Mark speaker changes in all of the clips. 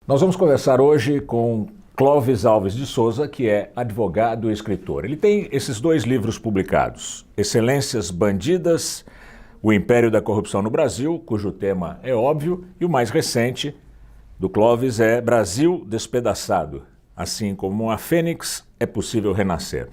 Speaker 1: Nós vamos conversar hoje com Clóvis Alves de Souza, que é advogado e escritor. Ele tem esses dois livros publicados, Excelências Bandidas, O Império da Corrupção no Brasil, cujo tema é óbvio, e o mais recente do Clóvis é Brasil Despedaçado. Assim como uma fênix, é possível renascer.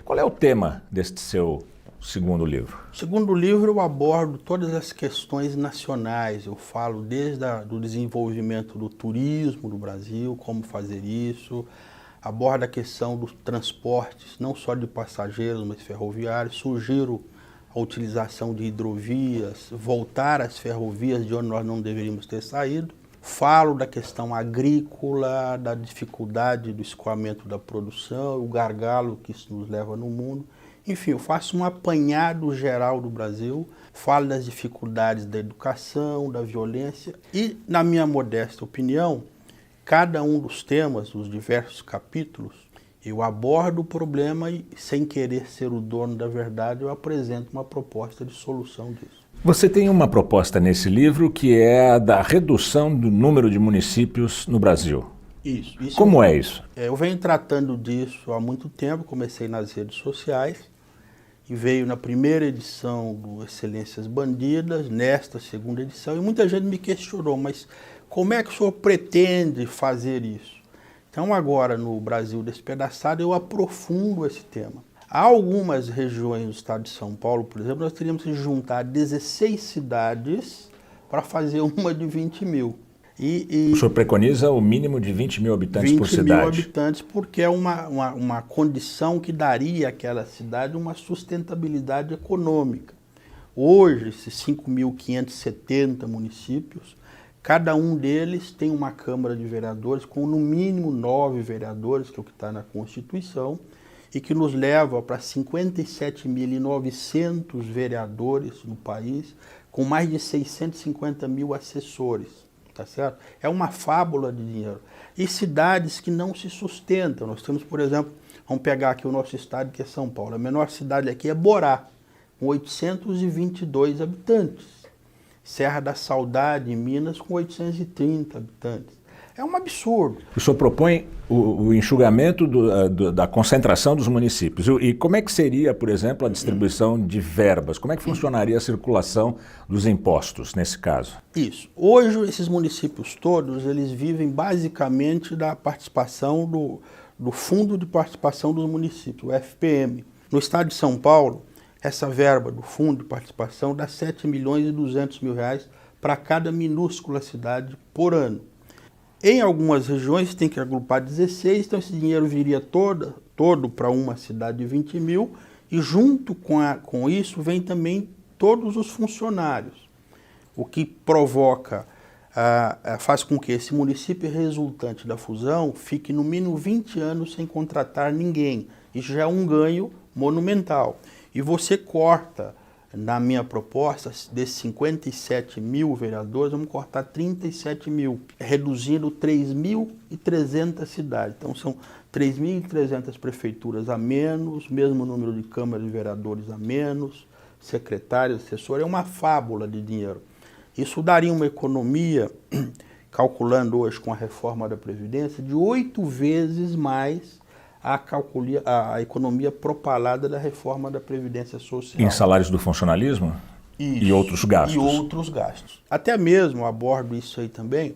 Speaker 1: Qual é o tema deste seu segundo livro?
Speaker 2: No segundo livro eu abordo todas as questões nacionais. Eu falo desde do desenvolvimento do turismo no Brasil, como fazer isso, abordo a questão dos transportes, não só de passageiros, mas ferroviários. Sugiro a utilização de hidrovias, voltar às ferrovias de onde nós não deveríamos ter saído. Falo da questão agrícola, da dificuldade do escoamento da produção, o gargalo que isso nos leva no mundo. Enfim, eu faço um apanhado geral do Brasil, falo das dificuldades da educação, da violência e, na minha modesta opinião, cada um dos temas, os diversos capítulos, eu abordo o problema e, sem querer ser o dono da verdade, eu apresento uma proposta de solução disso.
Speaker 1: Você tem uma proposta nesse livro que é a da redução do número de municípios no Brasil.
Speaker 2: Isso.
Speaker 1: Como é isso?
Speaker 2: Eu venho tratando disso há muito tempo, comecei nas redes sociais e veio na primeira edição do Excelências Bandidas, nesta segunda edição, e muita gente me questionou, mas como é que o senhor pretende fazer isso? Então agora no Brasil Despedaçado eu aprofundo esse tema. Há algumas regiões do estado de São Paulo, por exemplo, nós teríamos que juntar 16 cidades para fazer uma de 20 mil.
Speaker 1: O senhor preconiza o mínimo de 20 mil habitantes por cidade?
Speaker 2: 20 mil habitantes, porque é uma condição que daria àquela cidade uma sustentabilidade econômica. Hoje, esses 5.570 municípios, cada um deles tem uma Câmara de Vereadores com no mínimo 9 vereadores, que é o que está na Constituição, e que nos leva para 57.900 vereadores no país, com mais de 650 mil assessores, tá certo? É uma fábula de dinheiro. E cidades que não se sustentam. Nós temos, por exemplo, vamos pegar aqui o nosso estado, que é São Paulo. A menor cidade aqui é Borá, com 822 habitantes. Serra da Saudade, em Minas, com 830 habitantes. É um absurdo.
Speaker 1: O senhor propõe o enxugamento da concentração dos municípios. E como é que seria, por exemplo, a distribuição de verbas? Como é que funcionaria a circulação dos impostos, nesse caso?
Speaker 2: Isso. Hoje, esses municípios todos, eles vivem basicamente da participação do Fundo de Participação dos Municípios, o FPM. No estado de São Paulo, essa verba do Fundo de Participação dá R$ 7.200.000 para cada minúscula cidade por ano. Em algumas regiões tem que agrupar 16, então esse dinheiro viria todo para uma cidade de 20 mil, e junto com isso vem também todos os funcionários, o que provoca, faz com que esse município resultante da fusão fique no mínimo 20 anos sem contratar ninguém. Isso já é um ganho monumental. E você corta, na minha proposta, desses 57 mil vereadores, vamos cortar 37 mil, reduzindo 3.300 cidades. Então são 3.300 prefeituras a menos, mesmo número de câmaras de vereadores a menos, secretários, assessores, é uma fábula de dinheiro. Isso daria uma economia, calculando hoje com a reforma da Previdência, de 8 vezes mais a economia propalada da reforma da Previdência Social.
Speaker 1: Em salários do funcionalismo?
Speaker 2: Isso,
Speaker 1: e outros gastos?
Speaker 2: E outros gastos. Até mesmo, abordo isso aí também,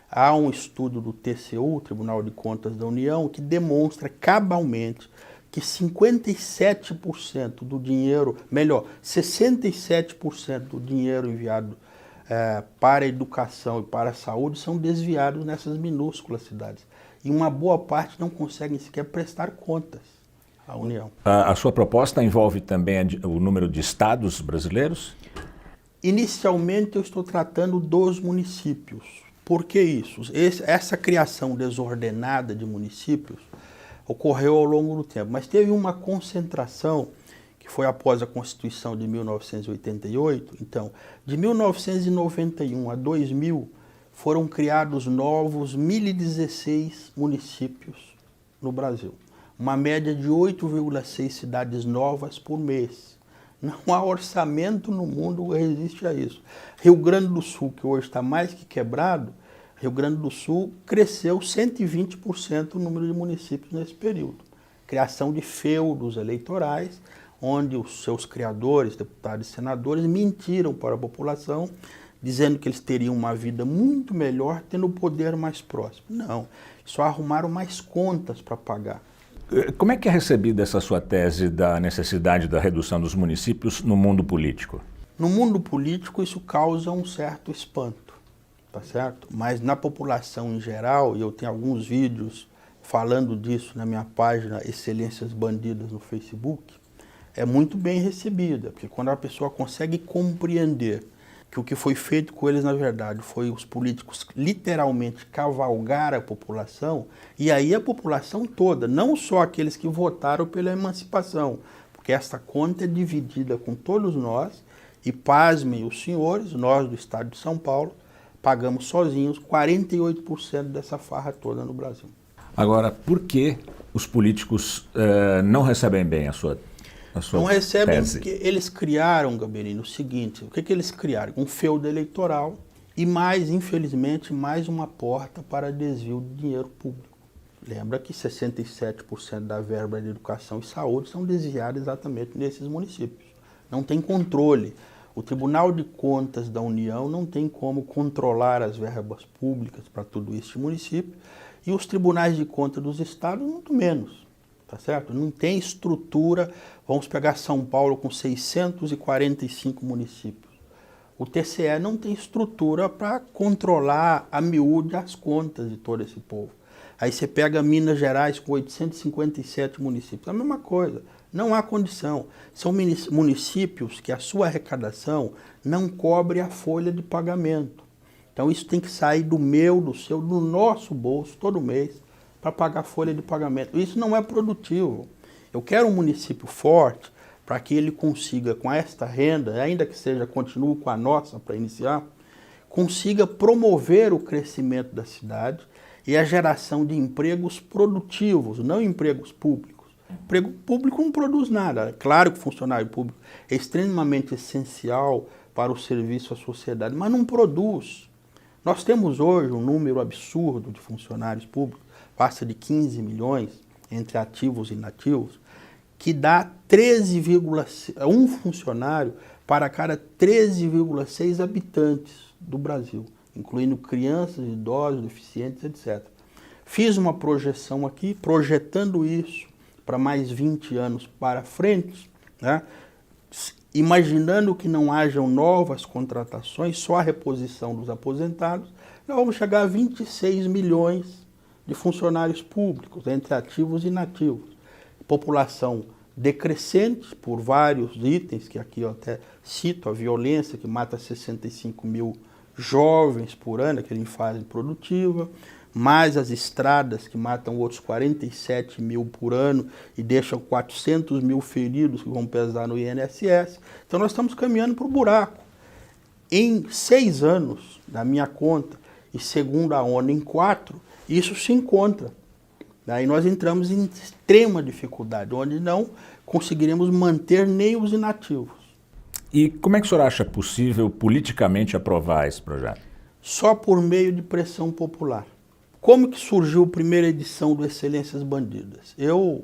Speaker 2: há um estudo do TCU, Tribunal de Contas da União, que demonstra cabalmente que 57% do dinheiro, 67% do dinheiro enviado para a educação e para a saúde são desviados nessas minúsculas cidades. E uma boa parte não conseguem sequer prestar contas à União.
Speaker 1: A sua proposta envolve também o número de estados brasileiros?
Speaker 2: Inicialmente eu estou tratando dos municípios. Por que isso? Essa criação desordenada de municípios ocorreu ao longo do tempo, mas teve uma concentração que foi após a Constituição de 1988. Então, de 1991 a 2000, foram criados novos 1.016 municípios no Brasil. Uma média de 8,6 cidades novas por mês. Não há orçamento no mundo que resiste a isso. Rio Grande do Sul, que hoje está mais que quebrado, Rio Grande do Sul cresceu 120% o número de municípios nesse período. Criação de feudos eleitorais, onde os seus criadores, deputados e senadores, mentiram para a população, dizendo que eles teriam uma vida muito melhor tendo o poder mais próximo. Não, só arrumaram mais contas para pagar.
Speaker 1: Como é que é recebida essa sua tese da necessidade da redução dos municípios no mundo político?
Speaker 2: No mundo político isso causa um certo espanto, tá certo? Mas na população em geral, e eu tenho alguns vídeos falando disso na minha página Excelências Bandidas no Facebook, é muito bem recebida, porque quando a pessoa consegue compreender que o que foi feito com eles, na verdade, foi os políticos literalmente cavalgar a população, e aí a população toda, não só aqueles que votaram pela emancipação, porque essa conta é dividida com todos nós, e pasmem os senhores, nós do estado de São Paulo, pagamos sozinhos 48% dessa farra toda no Brasil.
Speaker 1: Agora, por que os políticos não recebem bem a sua
Speaker 2: Não recebem
Speaker 1: tese?
Speaker 2: Porque eles criaram, Gaberini, o seguinte, o que eles criaram? Um feudo eleitoral e mais, infelizmente, mais uma porta para desvio de dinheiro público. Lembra que 67% da verba de educação e saúde são desviadas exatamente nesses municípios. Não tem controle. O Tribunal de Contas da União não tem como controlar as verbas públicas para todo este município e os tribunais de contas dos estados muito menos. Tá certo? Não tem estrutura. Vamos pegar São Paulo com 645 municípios. O TCE não tem estrutura para controlar a miúde as contas de todo esse povo. Aí você pega Minas Gerais com 857 municípios, a mesma coisa. Não há condição. São municípios que a sua arrecadação não cobre a folha de pagamento. Então isso tem que sair do meu, do seu, do nosso bolso todo mês, para pagar a folha de pagamento. Isso não é produtivo. Eu quero um município forte para que ele consiga, com esta renda, ainda que seja, continue com a nossa para iniciar, consiga promover o crescimento da cidade e a geração de empregos produtivos, não empregos públicos. Emprego público não produz nada. É claro que o funcionário público é extremamente essencial para o serviço à sociedade, mas não produz. Nós temos hoje um número absurdo de funcionários públicos, passa de 15 milhões entre ativos e inativos, que dá 1 funcionário para cada 13,6 habitantes do Brasil, incluindo crianças, idosos, deficientes, etc. Fiz uma projeção aqui, projetando isso para mais 20 anos para frente, né? Imaginando que não hajam novas contratações, só a reposição dos aposentados, nós vamos chegar a 26 milhões de funcionários públicos, entre ativos e inativos. População decrescente por vários itens, que aqui eu até cito, a violência que mata 65 mil jovens por ano, aquele em fase produtiva, mais as estradas que matam outros 47 mil por ano e deixam 400 mil feridos que vão pesar no INSS. Então nós estamos caminhando para o buraco. Em 6 anos, na minha conta, e segundo a ONU em 4, isso se encontra. Daí nós entramos em extrema dificuldade, onde não conseguiremos manter nem os inativos.
Speaker 1: E como é que o senhor acha possível politicamente aprovar esse projeto?
Speaker 2: Só por meio de pressão popular. Como que surgiu a primeira edição do Excelências Bandidas? Eu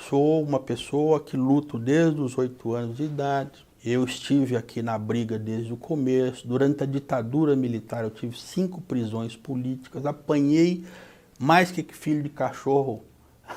Speaker 2: sou uma pessoa que luto desde os 8 anos de idade. Eu estive aqui na briga desde o começo. Durante a ditadura militar eu tive 5 prisões políticas. Apanhei mais que filho de cachorro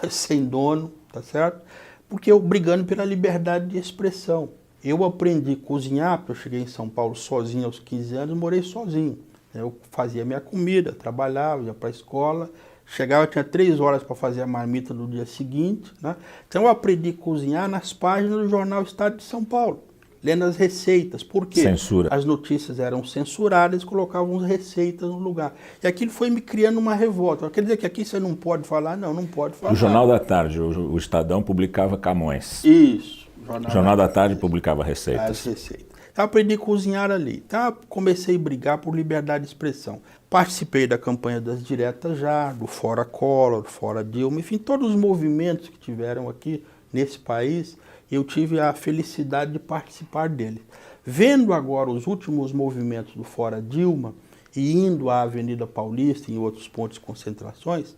Speaker 2: sem dono, tá certo? Porque eu brigando pela liberdade de expressão. Eu aprendi a cozinhar, porque eu cheguei em São Paulo sozinho aos 15 anos, morei sozinho. Eu fazia minha comida, trabalhava, ia para a escola, chegava, tinha 3 horas para fazer a marmita do dia seguinte, né? Então eu aprendi a cozinhar nas páginas do jornal Estado de São Paulo, lendo as receitas. Por quê?
Speaker 1: Censura.
Speaker 2: As notícias eram censuradas, colocavam as receitas no lugar. E aquilo foi me criando uma revolta. Quer dizer que aqui você não pode falar? Não, não pode falar.
Speaker 1: O Jornal da Tarde, o Estadão publicava Camões.
Speaker 2: Isso.
Speaker 1: O Jornal da Tarde publicava receitas.
Speaker 2: As receitas. Então aprendi a cozinhar ali. Então comecei a brigar por liberdade de expressão. Participei da campanha das diretas já, do Fora Collor, do Fora Dilma, enfim, todos os movimentos que tiveram aqui nesse país, eu tive a felicidade de participar deles. Vendo agora os últimos movimentos do Fora Dilma e indo à Avenida Paulista e em outros pontos de concentrações,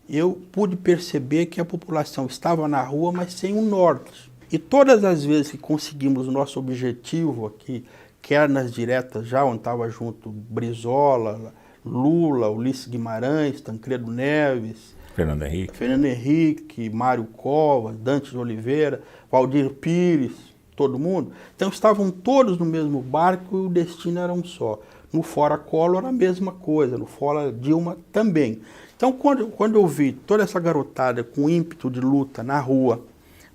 Speaker 2: eu pude perceber que a população estava na rua, mas sem um norte. E todas as vezes que conseguimos o nosso objetivo aqui, quer nas diretas já, onde estava junto Brizola, Lula, Ulisses Guimarães, Tancredo Neves,
Speaker 1: Fernando
Speaker 2: Henrique, Mário Covas, Dante de Oliveira, Valdir Pires, todo mundo. Então estavam todos no mesmo barco e o destino era um só. No Fora Collor a mesma coisa, no Fora Dilma também. Então quando eu vi toda essa garotada com ímpeto de luta na rua,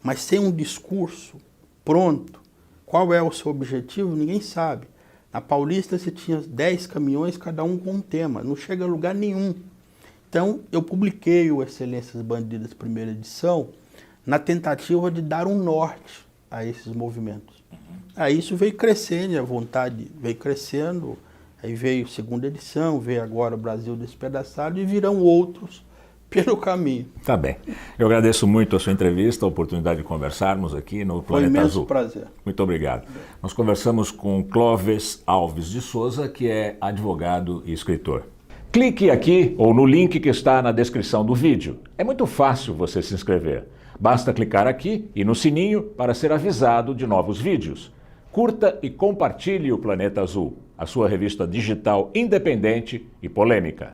Speaker 2: mas sem um discurso pronto, qual é o seu objetivo, ninguém sabe. Na Paulista você tinha 10 caminhões, cada um com um tema, não chega a lugar nenhum. Então eu publiquei o Excelências Bandidas, primeira edição, na tentativa de dar um norte a esses movimentos. Aí isso veio crescendo, a vontade veio crescendo, aí veio segunda edição, veio agora o Brasil Despedaçado e virão outros pelo caminho.
Speaker 1: Tá bem. Eu agradeço muito a sua entrevista, a oportunidade de conversarmos aqui no
Speaker 2: Foi
Speaker 1: Planeta
Speaker 2: imenso
Speaker 1: Azul.
Speaker 2: prazer.
Speaker 1: Muito obrigado. Nós conversamos com Clóvis Alves de Souza, que é advogado e escritor. Clique aqui ou no link que está na descrição do vídeo. É muito fácil você se inscrever. Basta clicar aqui e no sininho para ser avisado de novos vídeos. Curta e compartilhe o Planeta Azul, a sua revista digital independente e polêmica.